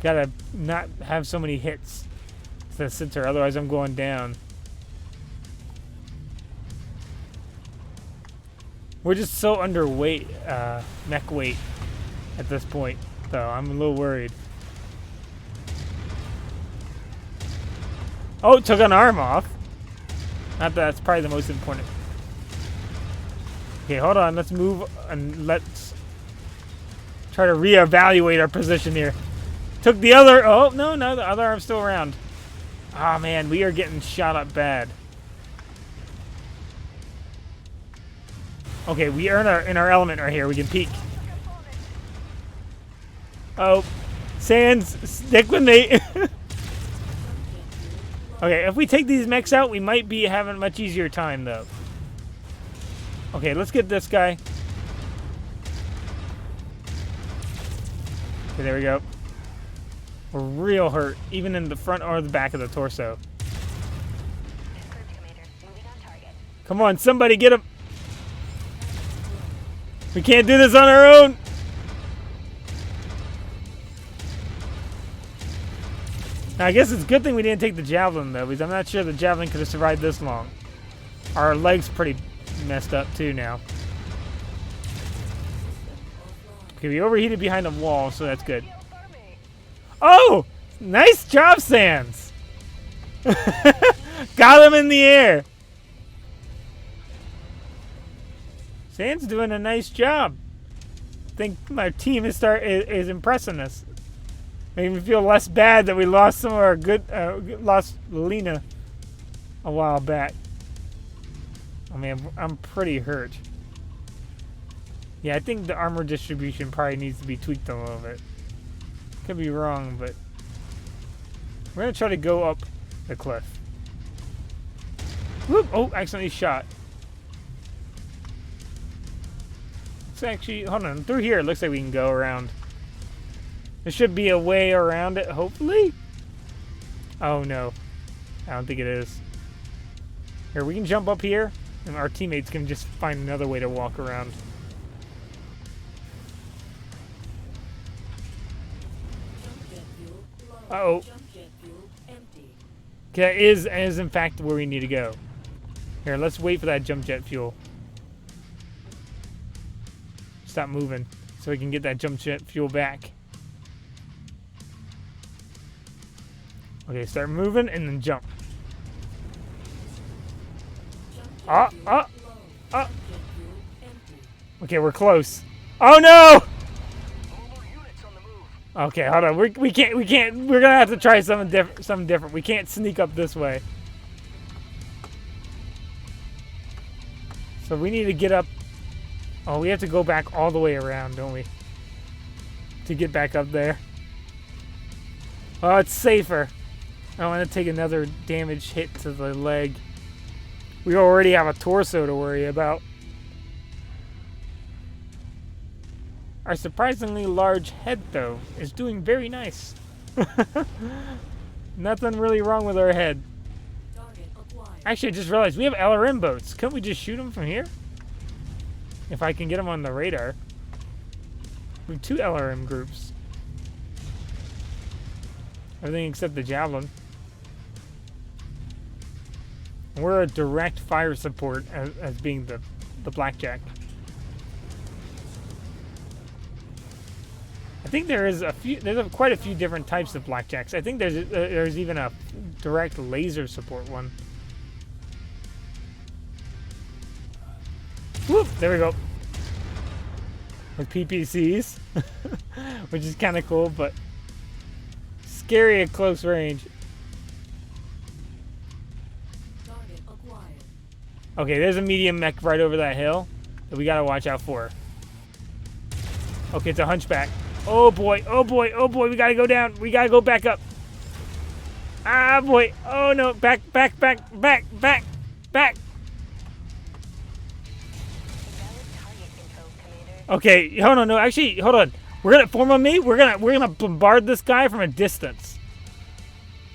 Gotta not have so many hits to the center, otherwise I'm going down. We're just so underweight, mech weight at this point, though. I'm a little worried. Oh, took an arm off. Not that that's probably the most important. Okay, hold on. Let's move and let's try to reevaluate our position here. Took the other... Oh, no, the other arm's still around. Oh, man, we are getting shot up bad. Okay, we are in our element right here. We can peek. Oh, Sans, stick with me. Okay, if we take these mechs out, we might be having a much easier time, though. Okay, let's get this guy. Okay, there we go. We're real hurt, even in the front or the back of the torso. Come on, somebody get him. We can't do this on our own. Now, I guess it's a good thing we didn't take the javelin, though, because I'm not sure the javelin could have survived this long. Our leg's pretty messed up, too, now. Okay, we overheated behind a wall, so that's good. Oh! Nice job, Sans! Got him in the air! Sans doing a nice job. I think my team is impressing us. Made me feel less bad that we lost some of our lost Lena a while back. I mean, I'm pretty hurt. Yeah, I think the armor distribution probably needs to be tweaked a little bit. Could be wrong, but we're gonna try to go up the cliff. Whoop! Oh, accidentally shot. Let's actually, hold on, through here it looks like we can go around. There should be a way around it, hopefully. Oh no, I don't think it is. Here, we can jump up here, and our teammates can just find another way to walk around. Uh-oh. Okay, is in fact where we need to go. Here, let's wait for that jump jet fuel. Stop moving so we can get that jump jet fuel back. Okay, start moving and then jump. Okay, we're close. Oh no! Okay, hold on. We can't. We're gonna have to try something different. We can't sneak up this way. So we need to get up. Oh, we have to go back all the way around, don't we? To get back up there. Oh, it's safer. I don't want to take another damage hit to the leg. We already have a torso to worry about. Our surprisingly large head, though, is doing very nice. Nothing really wrong with our head. Actually, I just realized we have LRM boats. Couldn't we just shoot them from here? If I can get them on the radar. We have 2 LRM groups. Everything except the Javelin. And we're a direct fire support as being the Blackjack. I think there's quite a few different types of Blackjacks. I think there's even a direct laser support one. Whoop! There we go. With PPCs, which is kind of cool, but scary at close range. Okay, there's a medium mech right over that hill that we gotta watch out for. Okay, it's a hunchback. Oh boy, oh boy, oh boy, we gotta go down. We gotta go back up. Ah boy, oh no, back. Okay, hold on, no, actually, hold on. We're gonna form on me. We're gonna bombard this guy from a distance.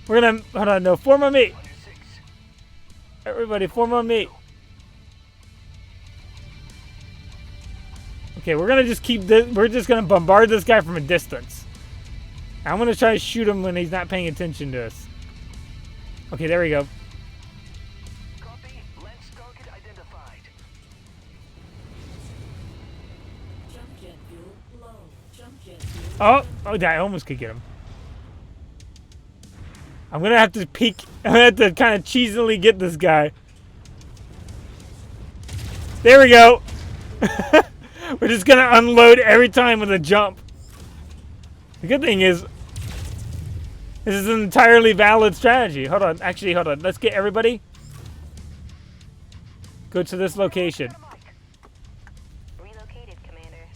Hold on, no, form on me. Everybody, form on me. Okay, we're gonna just we're just gonna bombard this guy from a distance. I'm gonna try to shoot him when he's not paying attention to us. Okay, there we go. Copy. Lens target identified. Jump jet fuel low. Jump jet fuel. Oh, I almost could get him. I'm gonna have to peek. I'm gonna have to kind of cheesily get this guy. There we go. We're just gonna unload every time with a jump. The good thing is, this is an entirely valid strategy. Hold on, actually, hold on. Let's get everybody. Go to this location. Relocated, Commander.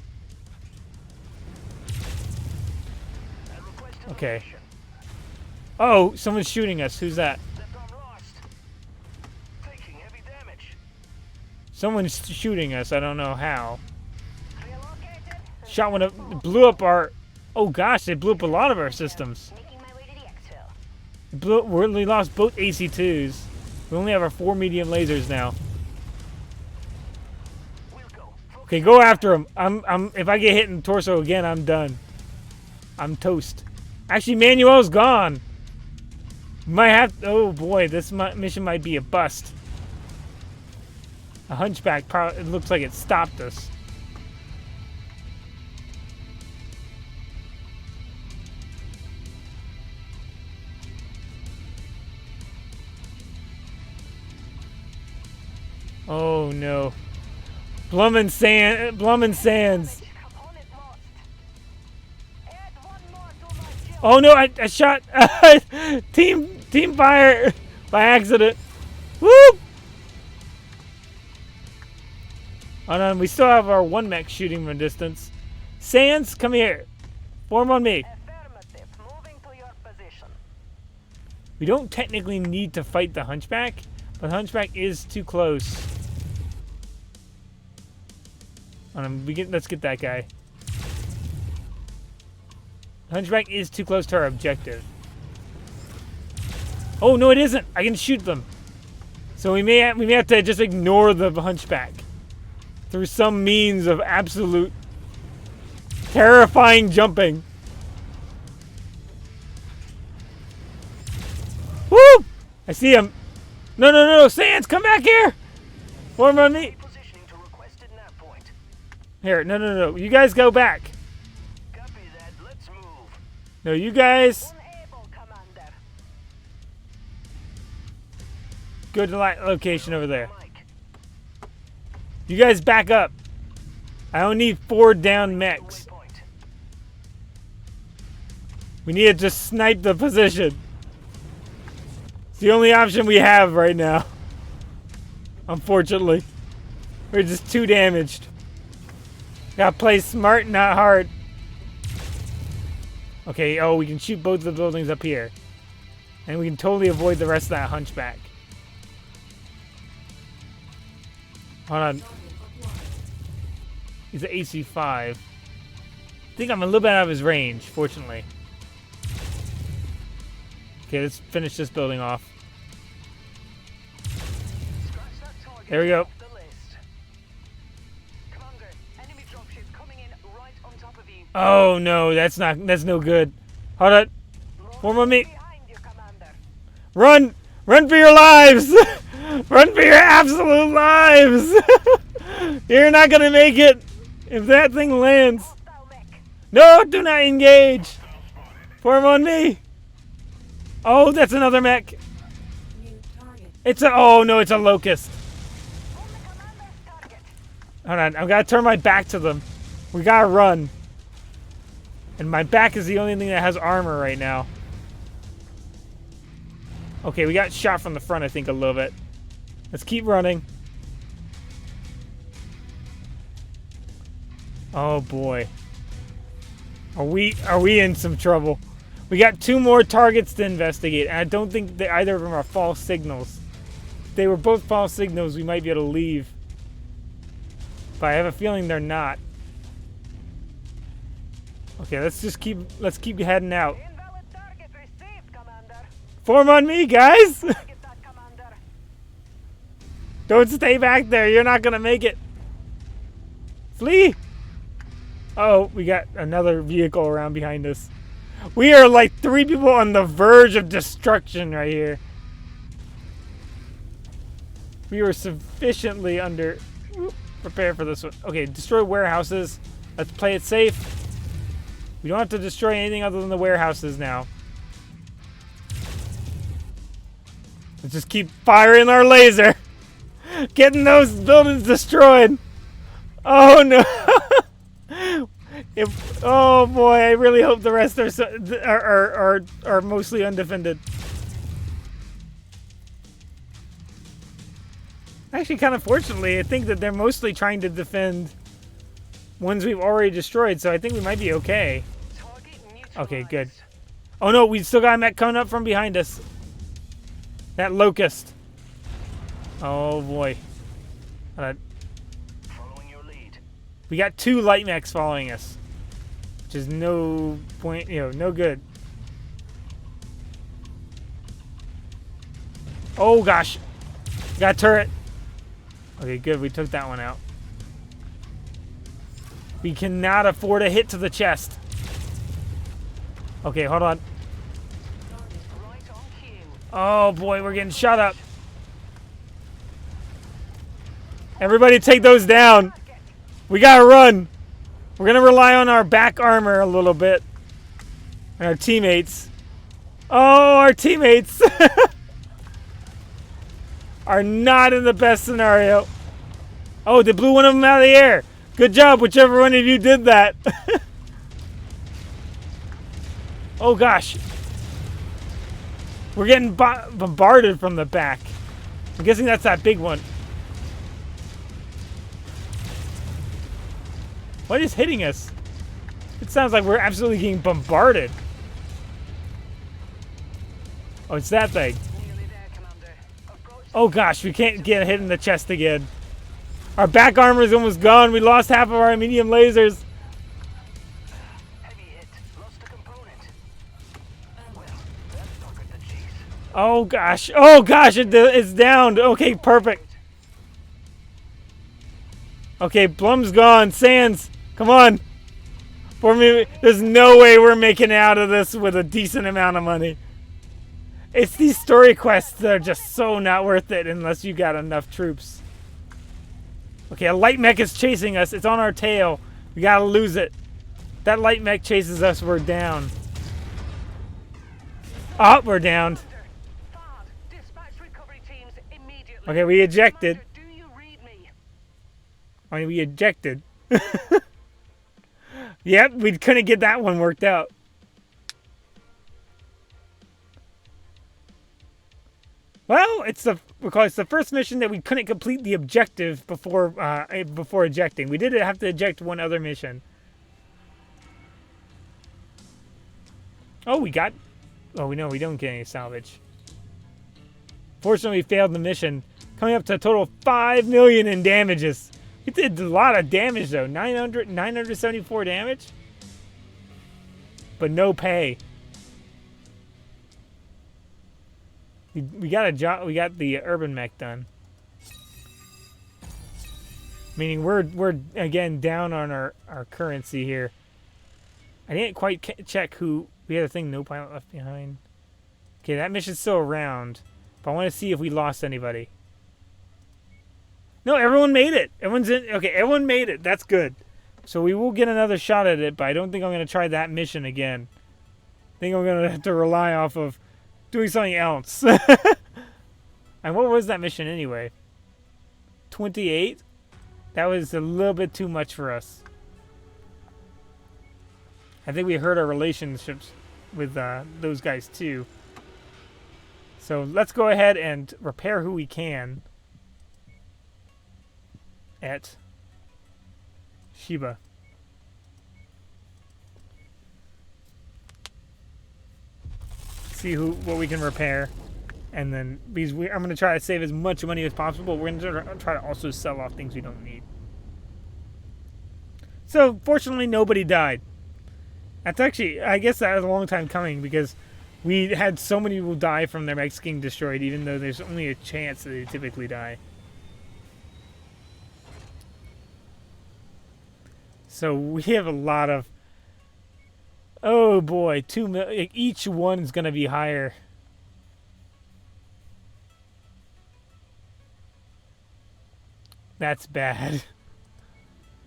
Okay. Oh, someone's shooting us. Who's that? Left arm lost. Taking heavy damage. Someone's shooting us. I don't know how. Relocated. Shot one up, blew up our. Oh gosh, they blew up a lot of our systems. Making my way to the exfil. We lost both AC2s. We only have our 4 medium lasers now. We'll go. Okay, go after him. If I get hit in the torso again, I'm done. I'm toast. Actually, Manuel's gone. Might have. Oh boy, this mission might be a bust. A hunchback. It looks like it stopped us. Oh no. Blum and Sands. Component lost. Add one more to my shield. Oh no, I shot team fire by accident. Whoop! Oh no, we still have our 1 mech shooting from a distance. Sands, come here. Form on me. Affirmative. Moving to your position. We don't technically need to fight the hunchback, but the hunchback is too close. Let's get that guy. Hunchback is too close to our objective. Oh no, it isn't. I can shoot them. So we may have to just ignore the hunchback through some means of absolute terrifying jumping. Woo! I see him. No, Sands, come back here. Form on me. Positioning to requested nav point. Here, no. You guys go back. Copy that. Let's move. No, you guys Unable, Commander. go to the location over there. Mike. You guys back up. I don't need 4 down mechs. Waypoint. We need to just snipe the position. It's the only option we have right now. Unfortunately. We're just too damaged. Gotta play smart, not hard. Okay, oh, we can shoot both the buildings up here. And we can totally avoid the rest of that hunchback. Hold on. He's an AC5. I think I'm a little bit out of his range, fortunately. Okay, let's finish this building off. Scratch that target There we go. off the list. Commander, Oh no, that's no good. Hold on. Form on me. Behind you, Commander. Run! Run for your lives! Run for your absolute lives! You're not gonna make it if that thing lands. Hostile mech. No, do not engage. Form on me. Oh, that's another mech. New target. It's a. Oh no, it's a locust. On the commander's target. Hold on, I've got to turn my back to them. We gotta run. And my back is the only thing that has armor right now. Okay, we got shot from the front, I think, a little bit. Let's keep running. Oh boy. Are we in some trouble? We got 2 more targets to investigate, and I don't think that either of them are false signals. If they were both false signals, we might be able to leave. But I have a feeling they're not. Okay, let's keep heading out. Invalid target received, Commander. Form on me, guys! Target that, Commander. Don't stay back there. You're not gonna make it. Flee! Oh, we got another vehicle around behind us. We are like 3 people on the verge of destruction right here. We were sufficiently under... Prepare for this one. Okay, destroy warehouses. Let's play it safe. We don't have to destroy anything other than the warehouses now. Let's just keep firing our laser. Getting those buildings destroyed. Oh no. Oh boy, I really hope the rest are mostly undefended. Actually, kind of fortunately, I think that they're mostly trying to defend ones we've already destroyed, so I think we might be okay. Target neutralized. Okay, good. Oh no, we still got a mech coming up from behind us. That locust. Oh boy. Following your lead. We got 2 light mechs following us. Which is no point, no good. Oh gosh. Got a turret. Okay, good. We took that one out. We cannot afford a hit to the chest. Okay, hold on. Right on cue. Oh boy, we're getting shot up. Everybody take those down. We gotta run. We're gonna rely on our back armor a little bit. And our teammates. Oh, our teammates are not in the best scenario. Oh, they blew one of them out of the air. Good job, whichever one of you did that. Oh gosh. We're getting bombarded from the back. I'm guessing that's that big one. What is hitting us? It sounds like we're absolutely getting bombarded. Oh, it's that thing. Nearly there, Commander. Approach Oh gosh, we can't get hit in the chest again. Our back armor is almost gone. We lost half of our medium lasers. Heavy hit. Lost a component. Well, that fuckered the cheese. Oh gosh. Oh gosh, it's downed. Okay, perfect. Okay, Blum's gone. Sands, come on. For me, there's no way we're making it out of this with a decent amount of money. It's these story quests that are just so not worth it unless you got enough troops. Okay, a light mech is chasing us. It's on our tail. We gotta lose it. That light mech chases us. We're down. Oh, we're down. FAD. Dispatch recovery teams immediately. Okay, we ejected. Commander, do you read me? I mean, we ejected. Yep, we couldn't get that one worked out. Well, it's the first mission that we couldn't complete the objective before ejecting. We did have to eject one other mission. Oh, we got... Oh, no, we don't get any salvage. Fortunately, we failed the mission, coming up to a total of 5 million in damages. We did a lot of damage, though. 974 damage? But no pay. We got a job. We got the urban mech done. Meaning we're again down on our currency here. I didn't quite check who. We had a thing, no pilot left behind. Okay, that mission's still around. But I want to see if we lost anybody. No, everyone made it. Everyone's in. Okay, everyone made it. That's good. So we will get another shot at it, but I don't think I'm going to try that mission again. I think I'm going to have to rely off of doing something else. And what was that mission anyway? 28? That was a little bit too much for us. I think we hurt our relationships with those guys too. So let's go ahead and repair who we can at Shiba. See what we can repair, and then because I'm going to try to save as much money as possible. We're going to try to also sell off things we don't need. So fortunately, nobody died. That's actually, I guess that was a long time coming because we had so many people die from their mechs getting destroyed, even though there's only a chance that they typically die. So we have a lot of. Oh boy, 2 million. Each one is going to be higher. That's bad.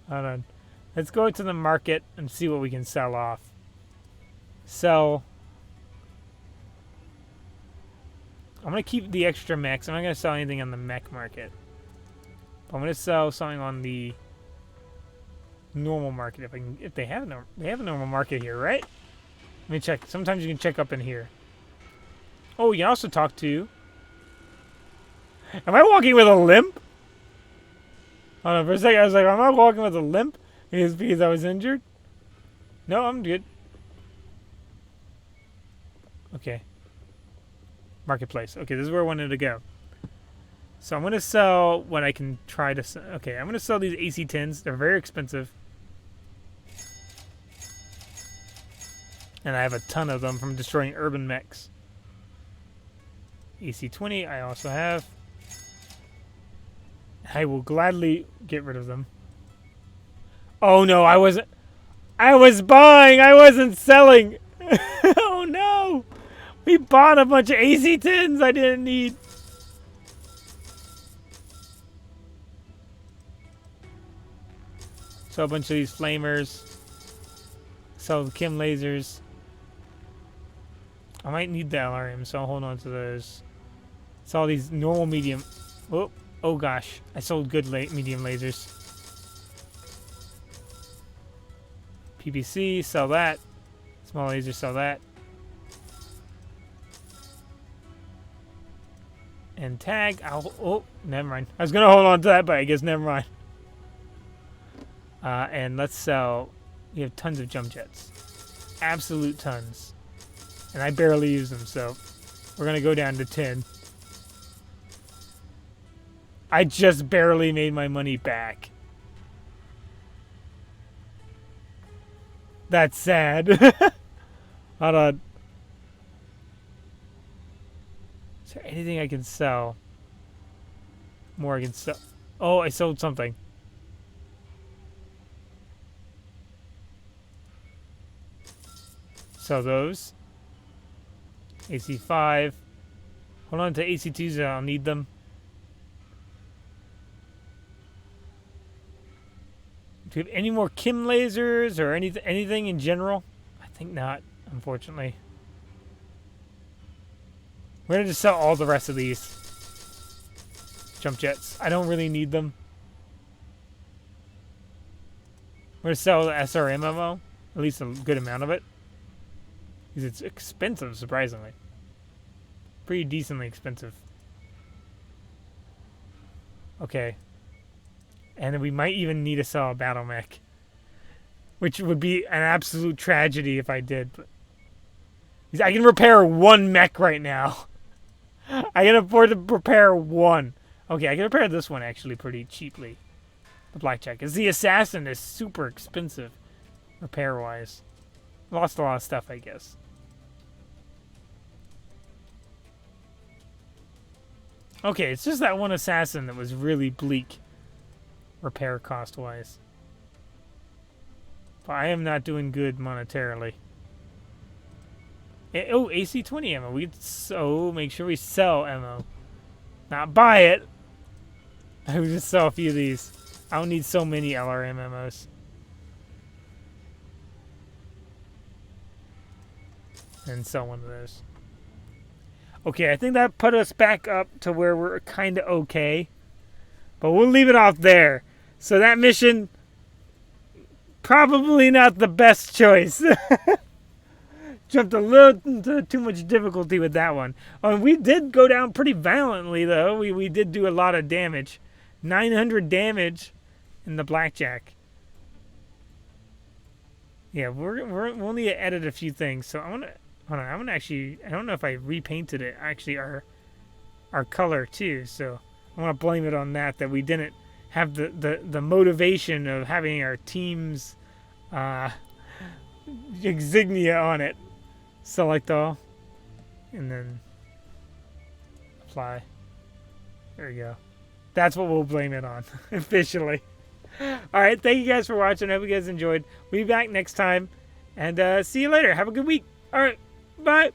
Hold on. Let's go to the market and see what we can sell off. Sell. I'm going to keep the extra mechs. I'm not going to sell anything on the mech market. But I'm going to sell something on the normal market if they have a normal market here, right? Let me check. Sometimes you can check up in here. Oh, you can also talk to. Am I walking with a limp? Hold on for a second. I was like, am I walking with a limp? Because I was injured? No, I'm good. Okay. Marketplace. Okay, this is where I wanted to go. So I'm going to sell what I can try to sell. Okay, I'm going to sell these AC-10s. They're very expensive. And I have a ton of them from destroying urban mechs. AC-20 I also have. I will gladly get rid of them. Oh no, I was buying, I wasn't selling. Oh no. We bought a bunch of AC-10s I didn't need. So a bunch of these flamers. Sell the Kim lasers. I might need the LRM, so I'll hold on to those. Sell these normal medium. Oh gosh, I sold good medium lasers. PPC, sell that. Small laser, sell that. And tag, oh, never mind. I was gonna hold on to that, but I guess never mind. And let's sell. We have tons of jump jets, absolute tons, and I barely use them, so we're gonna go down to 10. I just barely made my money back. That's sad. Hold on. Is there anything I can sell? More I can sell. Oh, I sold something. Sell those. AC5. Hold on to AC2s, I'll need them. Do you have any more Kim lasers or anything in general? I think not, unfortunately. We're going to just sell all the rest of these jump jets. I don't really need them. We're going to sell the SRM ammo, at least a good amount of it. Because it's expensive, surprisingly. Pretty decently expensive. Okay. And then we might even need to sell a battle mech. Which would be an absolute tragedy if I did. But I can repair one mech right now. I can afford to repair one. Okay, I can repair this one actually pretty cheaply. The blackjack. Because the assassin is super expensive. Repair-wise. Lost a lot of stuff, I guess. Okay, it's just that one assassin that was really bleak. Repair cost-wise. But I am not doing good monetarily. Oh, AC-20 ammo. We so make sure we sell ammo. Not buy it. I would just sell a few of these. I don't need so many LRM ammos. And sell one of those. Okay, I think that put us back up to where we're kind of okay. But we'll leave it off there. So that mission, probably not the best choice. Jumped a little into too much difficulty with that one. We did go down pretty violently, though. We did do a lot of damage. 900 damage in the blackjack. Yeah, we'll need to edit a few things. So I want to... Hold on, I'm gonna actually... I don't know if I repainted it. Actually, our color, too. So I want to blame it on that we didn't have the motivation of having our team's insignia on it. Select all. And then apply. There we go. That's what we'll blame it on. Officially. Alright, thank you guys for watching. I hope you guys enjoyed. We'll be back next time. And see you later. Have a good week. Alright, bye.